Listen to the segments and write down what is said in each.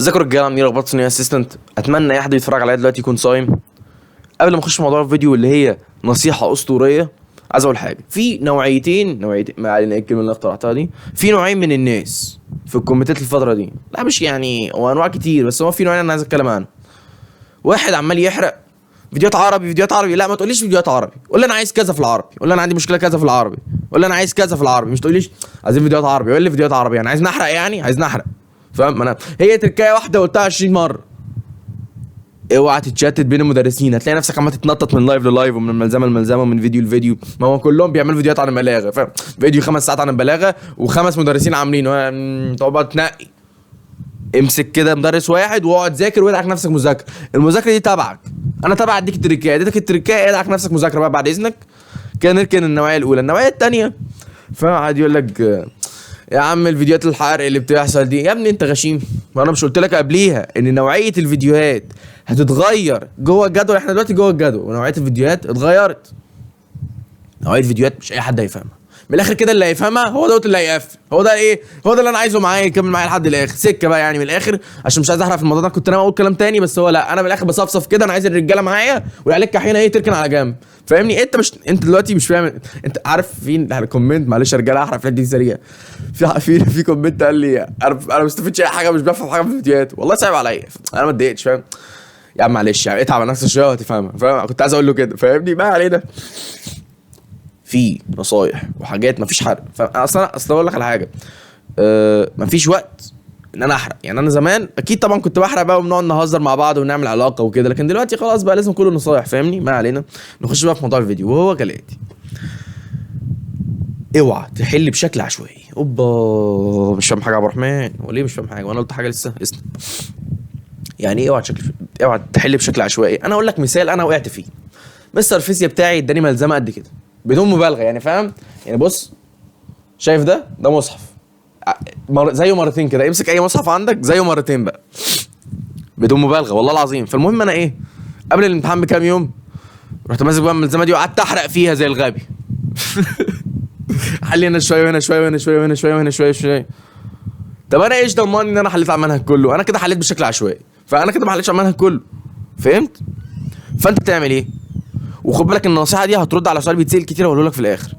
ازيكم يا رجاله؟ عاملين رغبات صينيه اسيستنت. اتمنى اي حد يتفرج عليا دلوقتي يكون صايم. قبل ما اخش في موضوع الفيديو اللي هي نصيحه اسطوريه، عايز اقول حاجه. في نوعيتين ما علينا، ايه الكلمه اللي اخترعتها دي؟ في نوعين من الناس في الكومنتات الفتره دي، لا مش يعني، هو انواع كتير بس هو في نوعين انا عايز اتكلم عنهم. واحد عمال يحرق فيديوهات عربي فيديوهات عربي، لا ما تقوليش فيديوهات عربي، قول لي انا عايز كذا في العربي، قول لي انا عندي مشكله كذا في العربي، قول لي انا عايز كذا في العربي، مش تقوليش عايزين فيديوهات عربي. قول لي فيديوهات عربي، يعني عايز نحرق، يعني عايز نحرق، فاهم؟ انا هي تركايه واحده قلتها 20 مره. اوعى تتشتت بين المدرسين، هتلاقي نفسك عمال تتنطط من لايف للايف ومن ملزمه لملزمه ومن فيديو لفيديو. ما هو كلهم بيعملوا فيديوهات عن البلاغه، فاهم؟ فيديو 5 ساعات عن البلاغه وخمس مدرسين عاملينه. تقعد بقى تنقي، امسك كده مدرس واحد واقعد ذاكر وادعك نفسك مذاكره. المذاكره دي تبعك، انا تبع اديك التركايه، اديتك التركايه، ادعك نفسك مذاكره بقى بعد اذنك. كده نركن النوعيه الاولى. النوعيه الثانيه فقعد يقول لك يا عم الفيديوهات الحرق اللي بتحصل دي، يا ابني انت غشيم. وانا مش قلت لك قبليها ان نوعيه الفيديوهات هتتغير جوه الجدول؟ احنا دلوقتي جوه الجدول ونوعيه الفيديوهات اتغيرت. نوعيه فيديوهات مش اي حد هيفهمها. من الاخر كده اللي هيفهمها هو دوت اللي هيقفل. هو ده ايه؟ هو ده اللي انا عايزه معايا يكمل معايا لحد الاخر سكه بقى، يعني من الاخر، عشان مش عايز احرق في الموضوع ده. كنت انا اقول كلام تاني بس هو لا، انا من الاخر بصفصف كده. انا عايز الرجاله معايا والعيال الكحيانه ايه تركن على جنب، فاهمني؟ انت دلوقتي مش فاهم. انت عارف في كومنت، معلش يا رجاله احرق في الحته دي سريع. في كومنت قال لي انا ما بستفدش اي حاجه، مش بفهم حاجه في الفيديوهات. والله صعب عليا، انا ما اتضايقتش، فاهم؟ يا عم معلش يعني اتعب على نفسك شويه وهتفهمها، فاهم؟ كنت عايز اقول له كده، فاهمني؟ ما علينا. في نصايح وحاجات مفيش حرق. اصل اقول لك على حاجه، مفيش وقت ان انا احرق. يعني انا زمان اكيد طبعا كنت بحرق بقى وبنقعد نهزر مع بعض ونعمل علاقه وكده، لكن دلوقتي خلاص بقى لازم كله نصايح، فاهمني؟ ما علينا. نخش بقى في موضوع الفيديو وهو كالاتي. اوعى تحل بشكل عشوائي. اوبا، مش فاهم حاجه يا عبد الرحمن؟ هو ليه مش فاهم حاجه وانا قلت حاجه لسه؟ اسمع، يعني ايه اوعى تحل بشكل عشوائي؟ انا اقول لك مثال انا وقعت فيه. مستر الفيزياء بتاعي اداني ملزمه قد كده بدون مبالغه، يعني فاهم؟ يعني بص، شايف ده مصحف زيه مرتين كده. امسك اي مصحف عندك زيه مرتين بقى بدون مبالغه والله العظيم. فالمهم انا ايه، قبل الامتحان بكام يوم رحت ماسك بقى الملزمه دي وقعدت احرق فيها زي الغبي. حل هنا شويه وهنا شويه وهنا شويه وهنا شويه وهنا شويه. طب انا ايش ضمني ان انا حليت على المنهج كله؟ انا كده حليت بشكل عشوائي، فانا كده ما حليتش على المنهج كله، فهمت؟ فانت تعمل ايه؟ وخد بالك النصيحه دي هترد على سؤال بيتسال كتير هقوله لك في الاخر.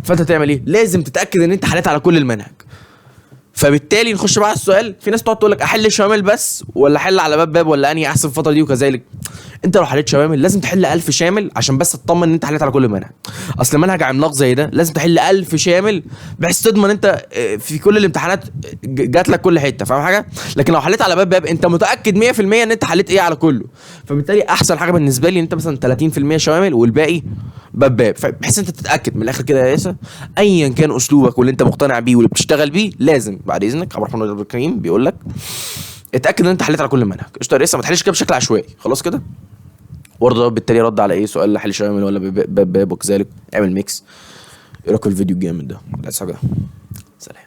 فانت تعمل ايه؟ لازم تتاكد ان انت حليت على كل المنهج. فبالتالي نخش بقى على السؤال. في ناس تقعد تقول لك احل شوامل بس ولا احل على باب ولا انهي احسن في الفتره دي؟ وكذلك انت لو حليت شوامل لازم تحل 1000 شامل عشان بس تطمن ان انت حليت على كل المنهج. اصل منهج عملاق زي ده لازم تحل 1000 شامل بحيث تضمن انت في كل الامتحانات جات لك كل حته، فاهم حاجه؟ لكن لو حليت على باب انت متاكد 100% ان انت حليت ايه على كله. فبالتالي احسن حاجه بالنسبه لي ان انت مثلا 30% شوامل والباقي باب بحيث انت تتاكد من الاخر كده يا ياسر. ايا كان اسلوبك واللي انت مقتنع بيه واللي بتشتغل بيه، لازم بعد اذنك عبد الرحمن الكريم بيقول لك اتاكد ان انت حليت على كل المنهج. قشطه يا ياسر، ما تحلش كده بشكل عشوائي. خلاص كده. برضه بالتالي رد على ايه سؤال حل شامل ولا باب وكذلك اعمل ميكس. ايه رايك في الفيديو الجامد ده؟ عايز حاجه؟ سلام.